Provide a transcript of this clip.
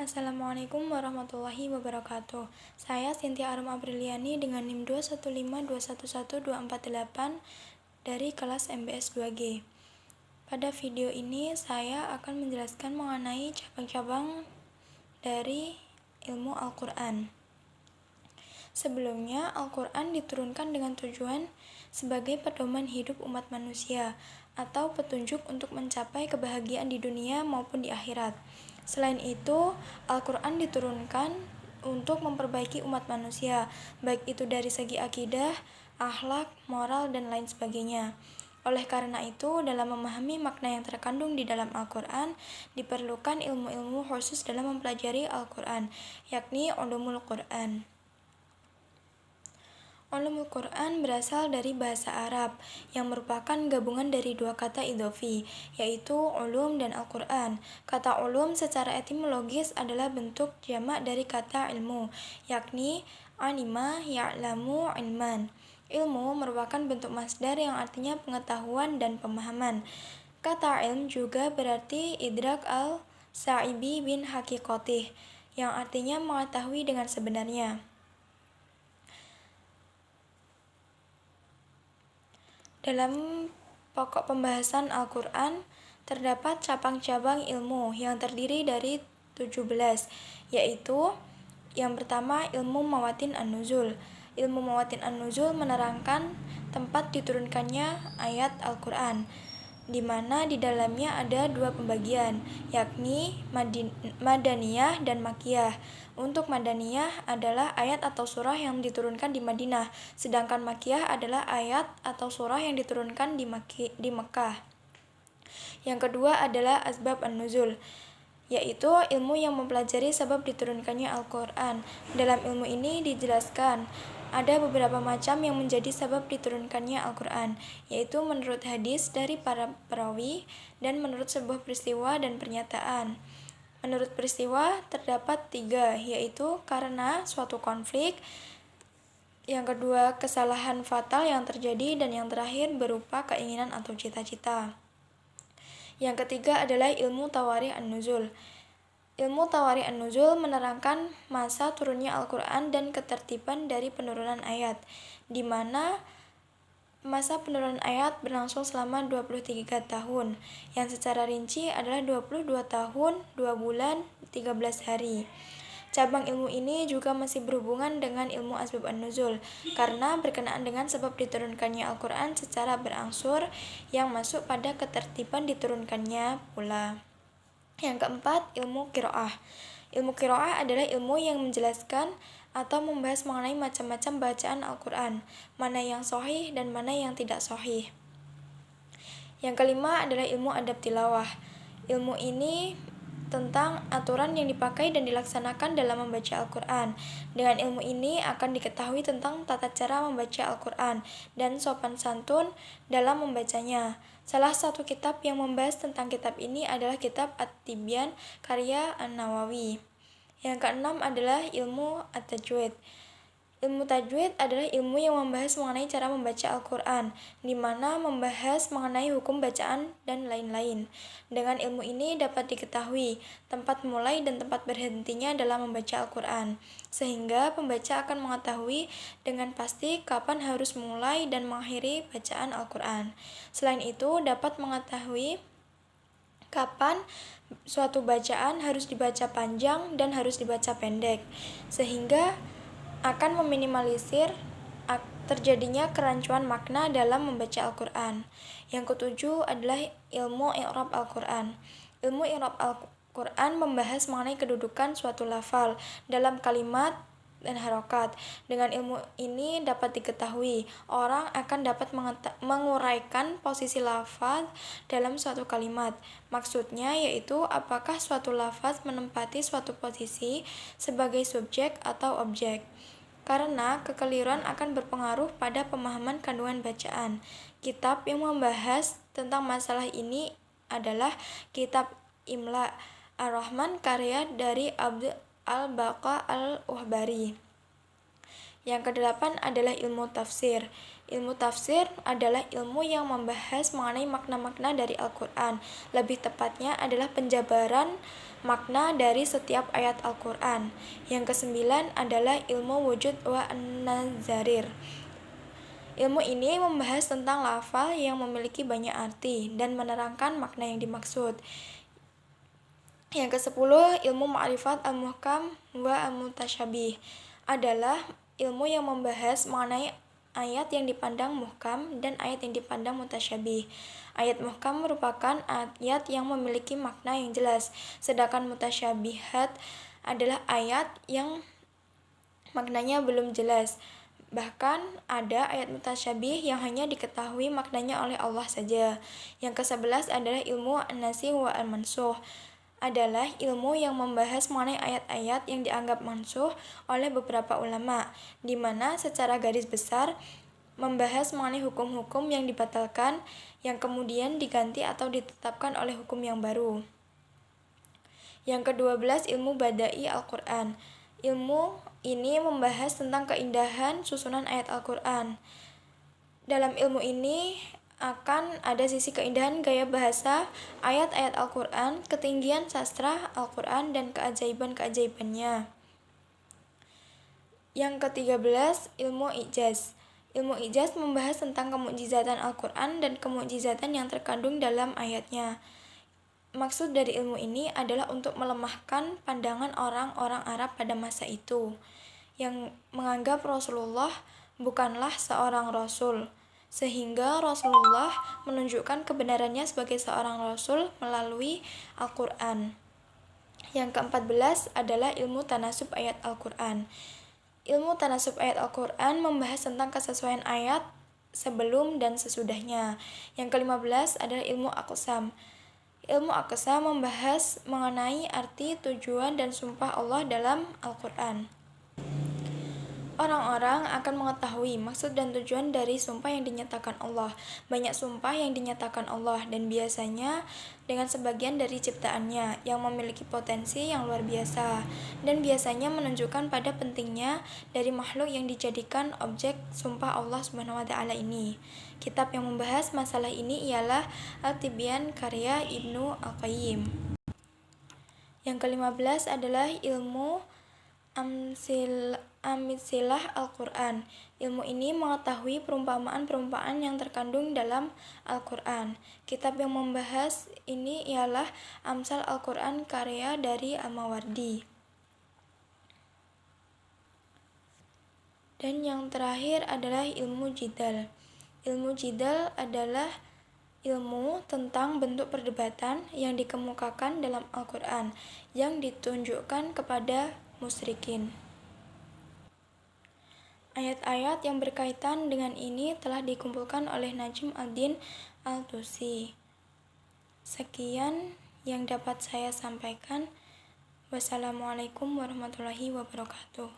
Assalamualaikum warahmatullahi wabarakatuh. Saya Cynthia Arum Apriliani dengan NIM 215211248 dari kelas MBS 2G. Pada video ini saya akan menjelaskan mengenai cabang-cabang dari ilmu Al-Quran. Sebelumnya, Al-Quran diturunkan dengan tujuan sebagai pedoman hidup umat manusia atau petunjuk untuk mencapai kebahagiaan di dunia maupun di akhirat. Selain itu, Al-Quran diturunkan untuk memperbaiki umat manusia, baik itu dari segi akidah, akhlak, moral, dan lain sebagainya. Oleh karena itu, dalam memahami makna yang terkandung di dalam Al-Quran, diperlukan ilmu-ilmu khusus dalam mempelajari Al-Quran, yakni ulumul Quran. Ulumul Quran berasal dari bahasa Arab yang merupakan gabungan dari dua kata idhofi, yaitu ulum dan Al-Quran. Kata ulum secara etimologis adalah bentuk jamak dari kata ilmu, yakni alima ya'lamu ilman. Ilmu merupakan bentuk masdar yang artinya pengetahuan dan pemahaman. Kata ilm juga berarti idrak al-sa'ibi bin hakikotih, yang artinya mengetahui dengan sebenarnya. Dalam pokok pembahasan Al-Quran, terdapat cabang-cabang ilmu yang terdiri dari 17, yaitu yang pertama ilmu mawatin an-nuzul. Ilmu mawatin an-nuzul menerangkan tempat diturunkannya ayat Al-Quran, di mana di dalamnya ada dua pembagian, yakni Madaniyah dan Makkiyah. Untuk Madaniyah adalah ayat atau surah yang diturunkan di Madinah, sedangkan Makkiyah adalah ayat atau surah yang diturunkan di Mekkah. Yang kedua adalah Asbab an-Nuzul, yaitu ilmu yang mempelajari sebab diturunkannya Al-Quran. Dalam ilmu ini dijelaskan ada beberapa macam yang menjadi sebab diturunkannya Al-Quran, yaitu menurut hadis dari para perawi dan menurut sebuah peristiwa dan pernyataan. Menurut peristiwa terdapat 3, yaitu karena suatu konflik, yang kedua kesalahan fatal yang terjadi, dan yang terakhir berupa keinginan atau cita-cita. Yang ketiga adalah ilmu tawarikh an-nuzul. Ilmu tawarikh an-nuzul menerangkan masa turunnya Al-Quran dan ketertiban dari penurunan ayat, di mana masa penurunan ayat berlangsung selama 23 tahun, yang secara rinci adalah 22 tahun, 2 bulan, 13 hari. Cabang ilmu ini juga masih berhubungan dengan ilmu asbab an-nuzul, karena berkenaan dengan sebab diturunkannya Al-Quran secara berangsur, yang masuk pada ketertiban diturunkannya pula. Yang keempat, ilmu qiraah. Ilmu qiraah adalah ilmu yang menjelaskan atau membahas mengenai macam-macam bacaan Al-Quran, mana yang sahih dan mana yang tidak sahih. Yang kelima adalah ilmu adab tilawah. Ilmu ini tentang aturan yang dipakai dan dilaksanakan dalam membaca Al-Quran. Dengan ilmu ini akan diketahui tentang tata cara membaca Al-Quran dan sopan santun dalam membacanya. Salah satu kitab yang membahas tentang kitab ini adalah kitab At-Tibyan karya An-Nawawi. Yang keenam adalah ilmu At-Tajwid. Ilmu tajwid adalah ilmu yang membahas mengenai cara membaca Al-Quran, di mana membahas mengenai hukum bacaan dan lain-lain. Dengan ilmu ini dapat diketahui tempat mulai dan tempat berhentinya dalam membaca Al-Quran, sehingga pembaca akan mengetahui dengan pasti kapan harus mulai dan mengakhiri bacaan Al-Quran. Selain itu, dapat mengetahui kapan suatu bacaan harus dibaca panjang dan harus dibaca pendek, sehingga akan meminimalisir terjadinya kerancuan makna dalam membaca Al-Quran. Yang ketujuh adalah ilmu i'rab Al-Quran. Ilmu i'rab Al-Quran membahas mengenai kedudukan suatu lafal dalam kalimat dan harokat. Dengan ilmu ini dapat diketahui orang akan dapat menguraikan posisi lafaz dalam suatu kalimat. Maksudnya yaitu apakah suatu lafaz menempati suatu posisi sebagai subjek atau objek, karena kekeliruan akan berpengaruh pada pemahaman kandungan bacaan. Kitab yang membahas tentang masalah ini adalah kitab Imla Ar-Rahman karya dari Abd al-Baqa al-Uhbari. Yang kedelapan adalah ilmu tafsir. Ilmu tafsir adalah ilmu yang membahas mengenai makna-makna dari Al-Quran. Lebih tepatnya adalah penjabaran makna dari setiap ayat Al-Quran. Yang kesembilan adalah ilmu wujud wa an-nazarir. Ilmu ini membahas tentang lafal yang memiliki banyak arti dan menerangkan makna yang dimaksud. Yang kesepuluh, ilmu ma'rifat al-muhkam wa al-mutasyabih adalah ilmu yang membahas mengenai ayat yang dipandang muhkam dan ayat yang dipandang mutasyabih. Ayat muhkam merupakan ayat yang memiliki makna yang jelas, sedangkan mutasyabihat adalah ayat yang maknanya belum jelas. Bahkan ada ayat mutasyabih yang hanya diketahui maknanya oleh Allah saja. Yang ke-11 adalah ilmu an-nasikh wa al-mansukh, adalah ilmu yang membahas mengenai ayat-ayat yang dianggap mansuh oleh beberapa ulama, di mana secara garis besar membahas mengenai hukum-hukum yang dibatalkan yang kemudian diganti atau ditetapkan oleh hukum yang baru. Yang ke-12 ilmu badai Al-Quran. Ilmu ini membahas tentang keindahan susunan ayat Al-Quran. Dalam ilmu ini akan ada sisi keindahan gaya bahasa ayat-ayat Al-Quran, ketinggian sastra Al-Quran, dan keajaiban-keajaibannya. Yang ke-13 ilmu ijaz. Ilmu ijaz membahas tentang kemukjizatan Al-Quran dan kemukjizatan yang terkandung dalam ayatnya. Maksud dari ilmu ini adalah untuk melemahkan pandangan orang-orang Arab pada masa itu, yang menganggap Rasulullah bukanlah seorang Rasul, sehingga Rasulullah menunjukkan kebenarannya sebagai seorang Rasul melalui Al-Quran. Yang ke-14 adalah ilmu tanasub ayat Al-Quran. Ilmu tanasub ayat Al-Quran membahas tentang kesesuaian ayat sebelum dan sesudahnya. Yang ke-15 adalah ilmu aqsam. Ilmu aqsam membahas mengenai arti, tujuan, dan sumpah Allah dalam Al-Quran. Orang-orang akan mengetahui maksud dan tujuan dari sumpah yang dinyatakan Allah. Banyak sumpah yang dinyatakan Allah, dan biasanya dengan sebagian dari ciptaannya yang memiliki potensi yang luar biasa, dan biasanya menunjukkan pada pentingnya dari makhluk yang dijadikan objek sumpah Allah Subhanahu wa Ta'ala ini. Kitab yang membahas masalah ini ialah At-Tibyan karya Ibnu Al-Qayyim. Yang ke-15 adalah ilmu Amsilah Al-Quran. Ilmu ini mengetahui perumpamaan-perumpamaan yang terkandung dalam Al-Quran. Kitab yang membahas ini ialah Amsal Al-Quran karya dari Al-Mawardi. Dan yang terakhir adalah ilmu jidal. Ilmu jidal adalah ilmu tentang bentuk perdebatan yang dikemukakan dalam Al-Quran yang ditunjukkan kepada musyrikin. Ayat-ayat yang berkaitan dengan ini telah dikumpulkan oleh Najm ad-Din al-Tusi. Sekian yang dapat saya sampaikan. Wassalamualaikum warahmatullahi wabarakatuh.